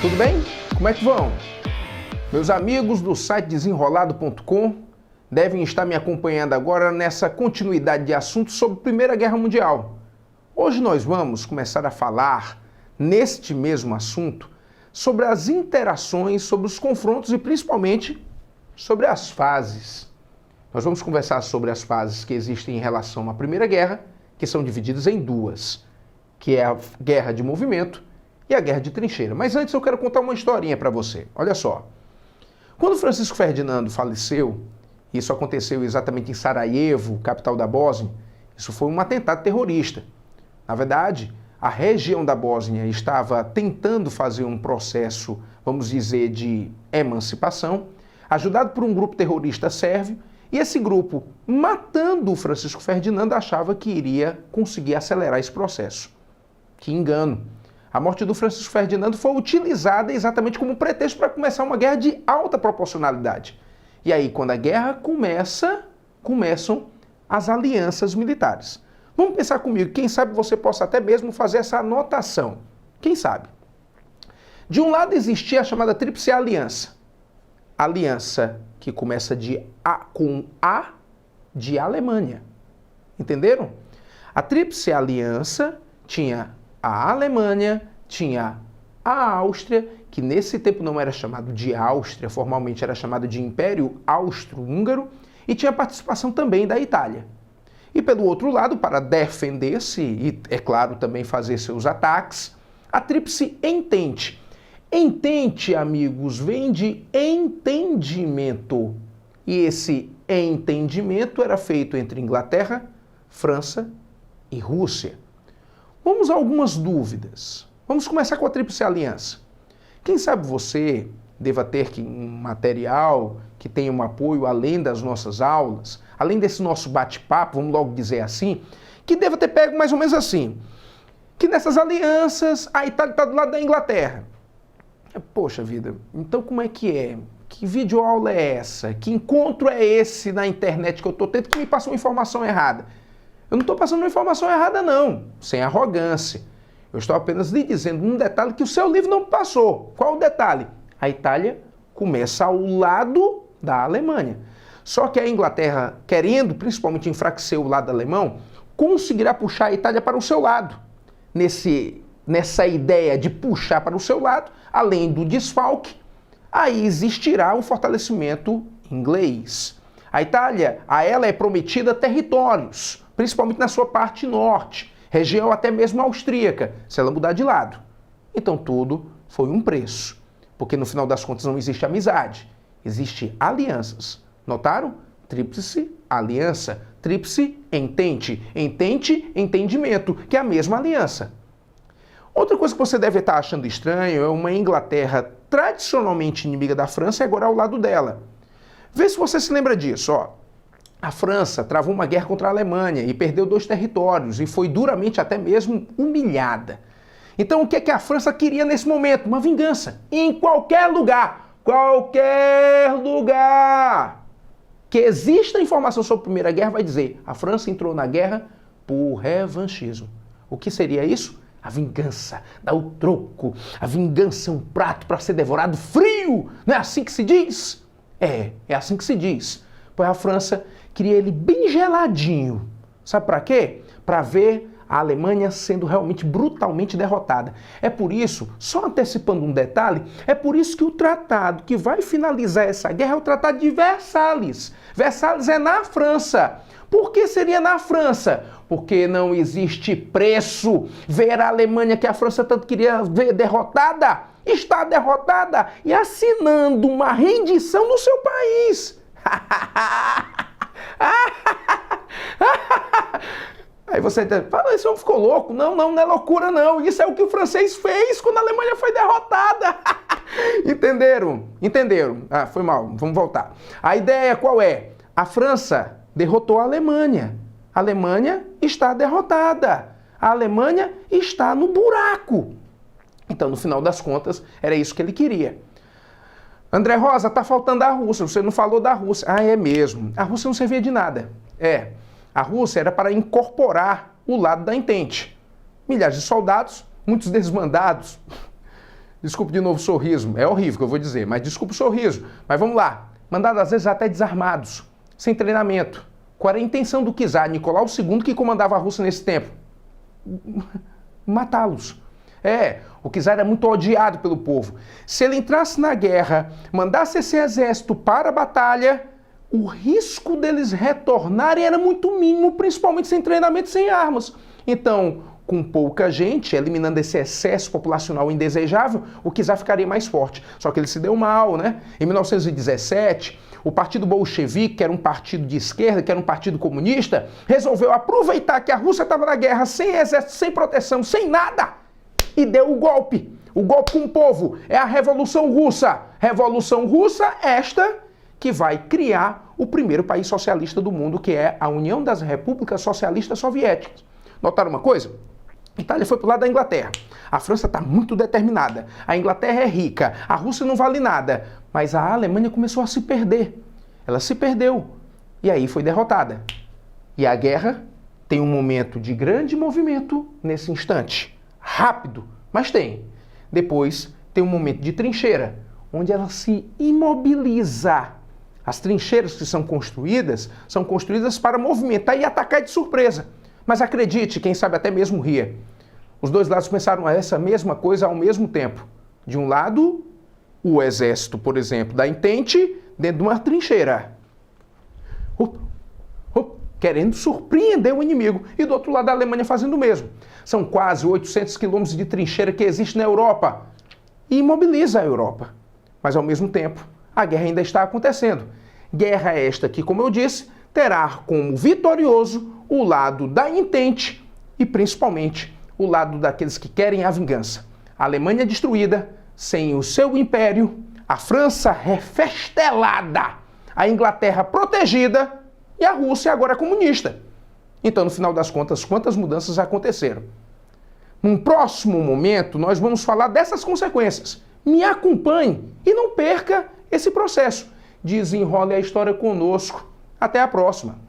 Tudo bem? Como é que vão? Meus amigos do site desenrolado.com devem estar me acompanhando agora nessa continuidade de assuntos sobre a Primeira Guerra Mundial. Hoje nós vamos começar a falar, neste mesmo assunto, sobre as interações, sobre os confrontos e principalmente sobre as fases. Nós vamos conversar sobre as fases que existem em relação à Primeira Guerra, que são divididas em duas, que é a guerra de movimento e a guerra de trincheira. Mas antes eu quero contar uma historinha para você. Olha só. Quando Francisco Ferdinando faleceu, isso aconteceu exatamente em Sarajevo, capital da Bósnia, isso foi um atentado terrorista. Na verdade, a região da Bósnia estava tentando fazer um processo, vamos dizer, de emancipação, ajudado por um grupo terrorista sérvio, e esse grupo, matando o Francisco Ferdinando, achava que iria conseguir acelerar esse processo. Que engano! A morte do Francisco Ferdinando foi utilizada exatamente como pretexto para começar uma guerra de alta proporcionalidade. E aí, quando a guerra começam as alianças militares. Vamos pensar comigo, quem sabe você possa até mesmo fazer essa anotação. Quem sabe? De um lado existia a chamada Tríplice Aliança. Aliança que começa com A de Alemanha. Entenderam? A Tríplice Aliança tinha a Alemanha, tinha a Áustria, que nesse tempo não era chamado de Áustria, formalmente era chamado de Império Austro-Húngaro, e tinha a participação também da Itália. E pelo outro lado, para defender-se e, é claro, também fazer seus ataques, a Tríplice Entente. Entente, amigos, vem de entendimento. E esse entendimento era feito entre Inglaterra, França e Rússia. Vamos a algumas dúvidas. Vamos começar com a Tríplice Aliança. Quem sabe você deva ter um material que tenha um apoio além das nossas aulas, além desse nosso bate-papo, vamos logo dizer assim, que deva ter pego mais ou menos assim, que nessas alianças a Itália está do lado da Inglaterra. Poxa vida, então como é que é? Que videoaula é essa? Que encontro é esse na internet que eu estou tendo que me passa uma informação errada? Eu não estou passando uma informação errada não, sem arrogância. Eu estou apenas lhe dizendo um detalhe que o seu livro não passou. Qual o detalhe? A Itália começa ao lado da Alemanha. Só que a Inglaterra, querendo principalmente enfraquecer o lado alemão, conseguirá puxar a Itália para o seu lado. Nessa ideia de puxar para o seu lado, além do desfalque, aí existirá um fortalecimento inglês. A Itália, a ela é prometida territórios, principalmente na sua parte norte, região até mesmo austríaca, se ela mudar de lado. Então tudo foi um preço, porque no final das contas não existe amizade, existe alianças. Notaram? Tríplice Aliança, Tríplice Entente, Entente, Entendimento, que é a mesma aliança. Outra coisa que você deve estar achando estranho é uma Inglaterra tradicionalmente inimiga da França e agora ao lado dela. Vê se você se lembra disso, ó. A França travou uma guerra contra a Alemanha e perdeu 2 territórios e foi duramente até mesmo humilhada. Então o que é que a França queria nesse momento? Uma vingança. Em qualquer lugar que exista informação sobre a Primeira Guerra vai dizer a França entrou na guerra por revanchismo. O que seria isso? A vingança, dar o troco. A vingança é um prato para ser devorado frio. Não é assim que se diz? É assim que se diz. Pois a França queria ele bem geladinho. Sabe para quê? Para ver a Alemanha sendo realmente brutalmente derrotada. É por isso, só antecipando um detalhe, é por isso que o tratado que vai finalizar essa guerra é o Tratado de Versalhes. Versalhes é na França. Por que seria na França? Porque não existe preço ver a Alemanha que a França tanto queria ver derrotada, está derrotada e assinando uma rendição no seu país. Aí você fala, esse homem ficou louco. Não é loucura não. Isso é o que o francês fez quando a Alemanha foi derrotada. Entenderam? Entenderam? Ah, foi mal. Vamos voltar. A ideia qual é? A França derrotou a Alemanha. A Alemanha está derrotada. A Alemanha está no buraco. Então, no final das contas, era isso que ele queria. André Rosa, tá faltando a Rússia. Você não falou da Rússia. Ah, é mesmo. A Rússia não servia de nada. A Rússia era para incorporar o lado da Entente. Milhares de soldados, muitos desmandados. Desculpe de novo o sorriso, é horrível que eu vou dizer, mas desculpe o sorriso. Mas vamos lá, mandados às vezes até desarmados, sem treinamento. Qual era a intenção do czar Nicolau II, que comandava a Rússia nesse tempo? Matá-los. O czar era muito odiado pelo povo. Se ele entrasse na guerra, mandasse esse exército para a batalha, o risco deles retornarem era muito mínimo, principalmente sem treinamento e sem armas. Então, com pouca gente, eliminando esse excesso populacional indesejável, o czar ficaria mais forte. Só que ele se deu mal, né? Em 1917, o Partido Bolchevique, que era um partido de esquerda, que era um partido comunista, resolveu aproveitar que a Rússia estava na guerra, sem exército, sem proteção, sem nada, e deu o golpe. O golpe com o povo. É a Revolução Russa. Revolução Russa esta que vai criar o primeiro país socialista do mundo, que é a União das Repúblicas Socialistas Soviéticas. Notaram uma coisa? A Itália foi para o lado da Inglaterra. A França está muito determinada. A Inglaterra é rica. A Rússia não vale nada. Mas a Alemanha começou a se perder. Ela se perdeu. E aí foi derrotada. E a guerra tem um momento de grande movimento nesse instante. Rápido, mas tem. Depois tem um momento de trincheira, onde ela se imobiliza. As trincheiras que são construídas para movimentar e atacar de surpresa. Mas acredite, quem sabe até mesmo ria. Os dois lados pensaram essa mesma coisa ao mesmo tempo. De um lado, o exército, por exemplo, da Entente, dentro de uma trincheira. Querendo surpreender o inimigo. E do outro lado, a Alemanha fazendo o mesmo. São quase 800 quilômetros de trincheira que existe na Europa. E imobiliza a Europa. Mas, ao mesmo tempo, a guerra ainda está acontecendo. Guerra esta que, como eu disse, terá como vitorioso o lado da Entente e, principalmente, o lado daqueles que querem a vingança. A Alemanha destruída, sem o seu império, a França refestelada, a Inglaterra protegida e a Rússia agora comunista. Então, no final das contas, quantas mudanças aconteceram? Num próximo momento, nós vamos falar dessas consequências. Me acompanhe e não perca esse processo. Desenrole a história conosco. Até a próxima.